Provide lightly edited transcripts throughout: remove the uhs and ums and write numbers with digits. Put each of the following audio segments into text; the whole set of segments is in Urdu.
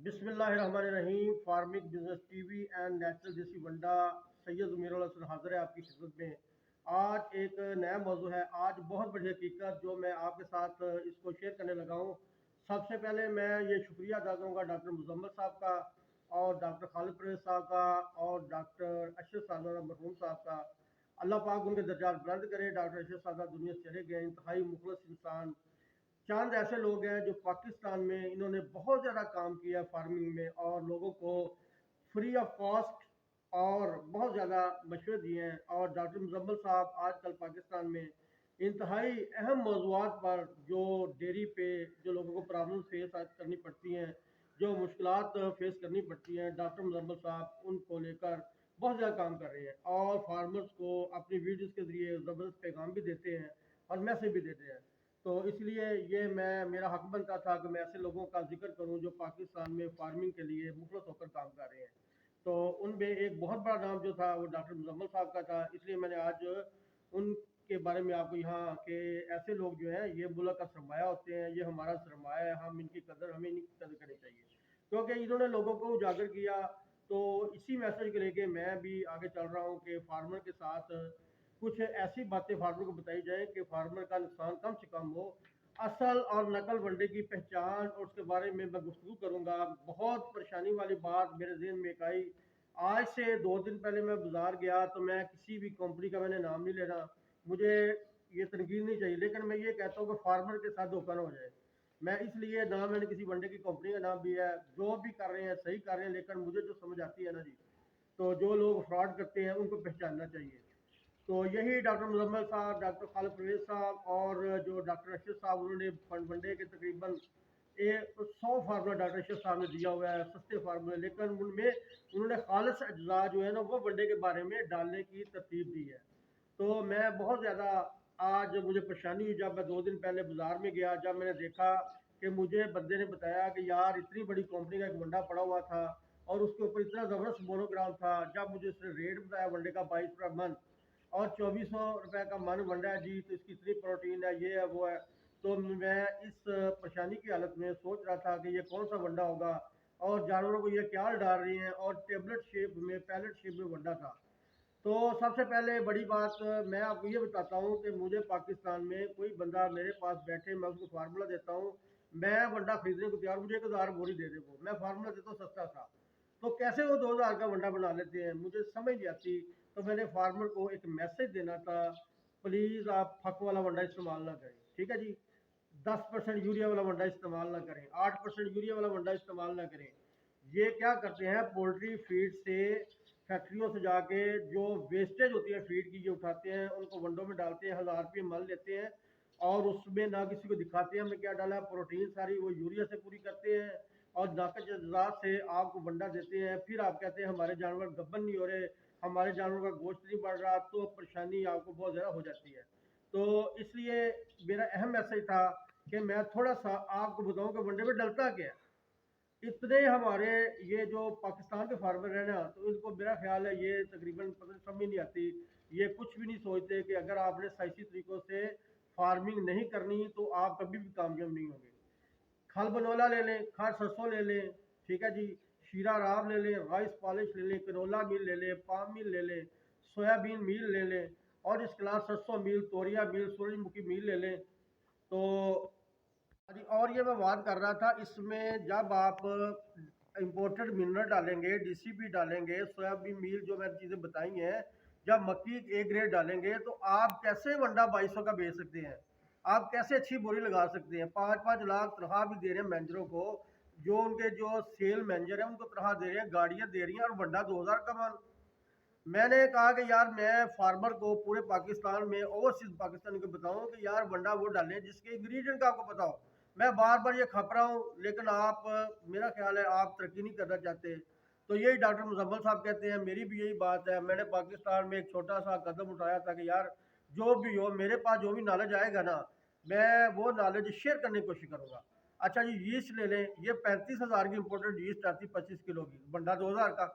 بسم اللہ الرحمن الرحیم۔ Farming business T V and natural دیسی ونڈا سید امیر الحسن حاضر ہے آپ کی خدمت میں۔ آج ایک نیا موضوع ہے، آج بہت بڑی حقیقت جو میں آپ کے ساتھ اس کو شیئر کرنے لگا ہوں۔ سب سے پہلے میں یہ شکریہ ادا کروں گا ڈاکٹر مزمل صاحب کا اور ڈاکٹر خالد پرویز صاحب کا اور ڈاکٹر اشرف سازادہ مرحوم صاحب کا۔ اللہ پاک ان کے درجات بلند کرے۔ ڈاکٹر اشرف سازادہ دنیا سے چلے گئے، انتہائی مخلص انسان۔ چاند ایسے لوگ ہیں جو پاکستان میں انہوں نے بہت زیادہ کام کیا فارمنگ میں اور لوگوں کو فری آف کاسٹ اور بہت زیادہ مشورے دیے ہیں۔ اور ڈاکٹر مزمل صاحب آج کل پاکستان میں انتہائی اہم موضوعات پر جو ڈیری پہ جو لوگوں کو پرابلم فیس کرنی پڑتی ہیں، جو مشکلات فیس کرنی پڑتی ہیں، ڈاکٹر مزمل صاحب ان کو لے کر بہت زیادہ کام کر رہے ہیں اور فارمرز کو اپنی ویڈیوز کے ذریعے زبردست پیغام بھی دیتے ہیں اور میسج بھی دیتے ہیں۔ تو اس لیے یہ میرا حق بنتا تھا کہ میں ایسے لوگوں کا ذکر کروں جو پاکستان میں فارمنگ کے لیے مخلص ہو کر کام کر رہے ہیں۔ تو ان میں ایک بہت بڑا نام جو تھا وہ ڈاکٹر مزمل صاحب کا تھا، اس لیے میں نے آج ان کے بارے میں آپ کو یہاں کہ ایسے لوگ جو ہیں یہ ملک کا سرمایہ ہوتے ہیں، یہ ہمارا سرمایہ ہے، ہمیں ان کی قدر کرنی چاہیے کیونکہ انہوں نے لوگوں کو اجاگر کیا۔ تو اسی میسج کو لے کے میں بھی آگے چل رہا ہوں کہ فارمر کے ساتھ کچھ ایسی باتیں فارمر کو بتائی جائیں کہ فارمر کا نقصان کم سے کم ہو۔ اصل اور نقل ونڈے کی پہچان اور اس کے بارے میں گفتگو کروں گا۔ بہت پریشانی والی بات میرے ذہن میں ایک آئی، آج سے 2 دن پہلے میں بازار گیا تو میں کسی بھی کمپنی کا میں نے نام نہیں لینا، مجھے یہ تنقید نہیں چاہیے، لیکن میں یہ کہتا ہوں کہ فارمر کے ساتھ دھوکہ نہ ہو جائے۔ میں اس لیے نہ میں نے کسی ونڈے کی کمپنی کا نام بھی ہے، جو بھی کر رہے ہیں صحیح کر رہے ہیں، لیکن مجھے جو سمجھ آتی ہے نا جی، تو جو لوگ فراڈ کرتے ہیں ان کو پہچاننا چاہیے۔ تو یہی ڈاکٹر مزمل صاحب، ڈاکٹر خالد پرویز صاحب اور جو ڈاکٹر اشرف صاحب، انہوں نے ون ڈے کے تقریباً 100 فارمولہ ڈاکٹر اشرف صاحب نے دیا ہوا ہے، سستے فارمولے، لیکن ان میں انہوں نے خالص اجزاء جو ہے نا وہ ون ڈے کے بارے میں ڈالنے کی ترتیب دی ہے۔ تو میں بہت زیادہ آج مجھے پریشانی ہوئی جب میں 2 دن پہلے بازار میں گیا، جب میں نے دیکھا کہ مجھے بندے نے بتایا کہ یار اتنی بڑی کمپنی کا ایک ونڈا پڑا ہوا تھا اور اس کے اوپر اتنا زبردست مونوگرام تھا۔ جب مجھے اس نے ریٹ بتایا ونڈے کا 22 روپے من اور 2400 روپے کا من ونڈا ہے جی، تو اس کی اتنی پروٹین ہے، یہ ہے وہ ہے، تو میں اس پریشانی کی حالت میں سوچ رہا تھا کہ یہ کون سا ونڈا ہوگا اور جانوروں کو یہ کیا ڈال رہی ہیں، اور ٹیبلٹ شیپ میں پیلٹ شیپ میں ونڈا تھا۔ تو سب سے پہلے بڑی بات میں آپ کو یہ بتاتا ہوں کہ مجھے پاکستان میں کوئی بندہ میرے پاس بیٹھے، میں اس کو فارمولہ دیتا ہوں، میں ونڈا خریدنے کو تیار، مجھے 1000 بوری دے دے، وہ میں فارمولہ دیتا ہوں سستا تھا، تو کیسے وہ 2000 کا ونڈا بنا لیتے ہیں، مجھے سمجھ نہیں آتی۔ تو میں نے فارمر کو ایک میسج دینا تھا، پلیز آپ پھک والا ونڈا استعمال نہ کریں، ٹھیک ہے جی، 10% یوریا والا ونڈا استعمال نہ کریں، 8% یوریا والا ونڈا استعمال نہ کریں۔ یہ کیا کرتے ہیں، پولٹری فیڈ سے فیکٹریوں سے جا کے جو ویسٹیج ہوتی ہے فیڈ کی، یہ اٹھاتے ہیں، ان کو ونڈوں میں ڈالتے ہیں، 1000 روپے مل لیتے ہیں اور اس میں نہ کسی کو دکھاتے ہیں ہم نے کیا ڈالا ہے، پروٹین ساری وہ یوریا سے پوری کرتے ہیں اور ناقص اجزاء سے آپ کو ونڈا دیتے ہیں، پھر آپ کہتے ہیں ہمارے جانور گبن نہیں ہو رہے، ہمارے جانوروں کا گوشت نہیں بڑھ رہا، تو پریشانی آپ کو بہت زیادہ ہو جاتی ہے۔ تو اس لیے میرا اہم میسج تھا کہ میں تھوڑا سا آپ کو بتاؤں کہ ونڈے میں ڈلتا کیا ہے۔ اتنے ہمارے یہ جو پاکستان کے فارمر ہیں نا، تو ان کو میرا خیال ہے یہ تقریباً سمجھ نہیں آتی، یہ کچھ بھی نہیں سوچتے کہ اگر آپ نے سائنسی طریقوں سے فارمنگ نہیں کرنی تو آپ کبھی بھی کامیاب نہیں ہوں گے۔ کھل بنولا لے لیں، کھاد سرسوں لے لیں، ٹھیک ہے جی، شیرہ راب لے لیں، رائس پالش لے لیں، کنولا میل لے لیں، پام میل لے لیں، سویابین میل لے لیں، اور اس کے علاوہ سرسوں میل، توریا میل، سورج مکھی میل لے لیں۔ تو اور یہ میں بات کر رہا تھا، اس میں جب آپ امپورٹڈ منرل ڈالیں گے، ڈی سی پی ڈالیں گے، سویابین میل جو میں نے چیزیں بتائی ہیں، جب مکی اے گریڈ ڈالیں گے تو آپ کیسے ونڈا 2200 کا بیچ سکتے ہیں، آپ کیسے اچھی بوری لگا سکتے ہیں، 5-5 لاکھ تنخواہ بھی دے رہے ہیں مینیجروں کو، جو ان کے جو سیل مینیجر ہیں ان کو تنخواہ دے رہے ہیں، گاڑیاں دے رہی ہیں، اور ونڈا 2000 کا مال۔ میں نے کہا کہ یار میں فارمر کو پورے پاکستان میں اوورسیز پاکستان کو بتاؤں کہ یار ونڈا وہ ڈالیں جس کے انگریڈینٹ کا آپ کو پتا ہو۔ میں بار بار یہ کھپ رہا ہوں، لیکن آپ میرا خیال ہے آپ ترقی نہیں کرنا چاہتے۔ تو یہی ڈاکٹر مزمل صاحب کہتے ہیں، میری بھی یہی بات ہے، میں نے پاکستان میں ایک چھوٹا سا قدم اٹھایا تھا کہ یار جو بھی ہو میرے پاس جو بھی نالج آئے گا نا، میں وہ نالج شیئر کرنے کی کوشش کروں گا۔ اچھا جی، یسٹ لے لیں، یہ 35,000 کی امپورٹڈ یسٹ آتی، 25 کلو کی، ونڈا 2000 کا۔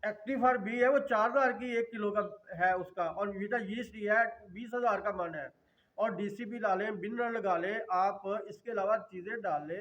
ایکٹیو فار بی ہے وہ 4000 کی 1 کلو کا ہے اس کا، اور ویٹا یسٹ ہے 20,000 کا من ہے، اور ڈی سی پی ڈالیں، منرل لگا لیں آپ، اس کے علاوہ چیزیں ڈال لیں،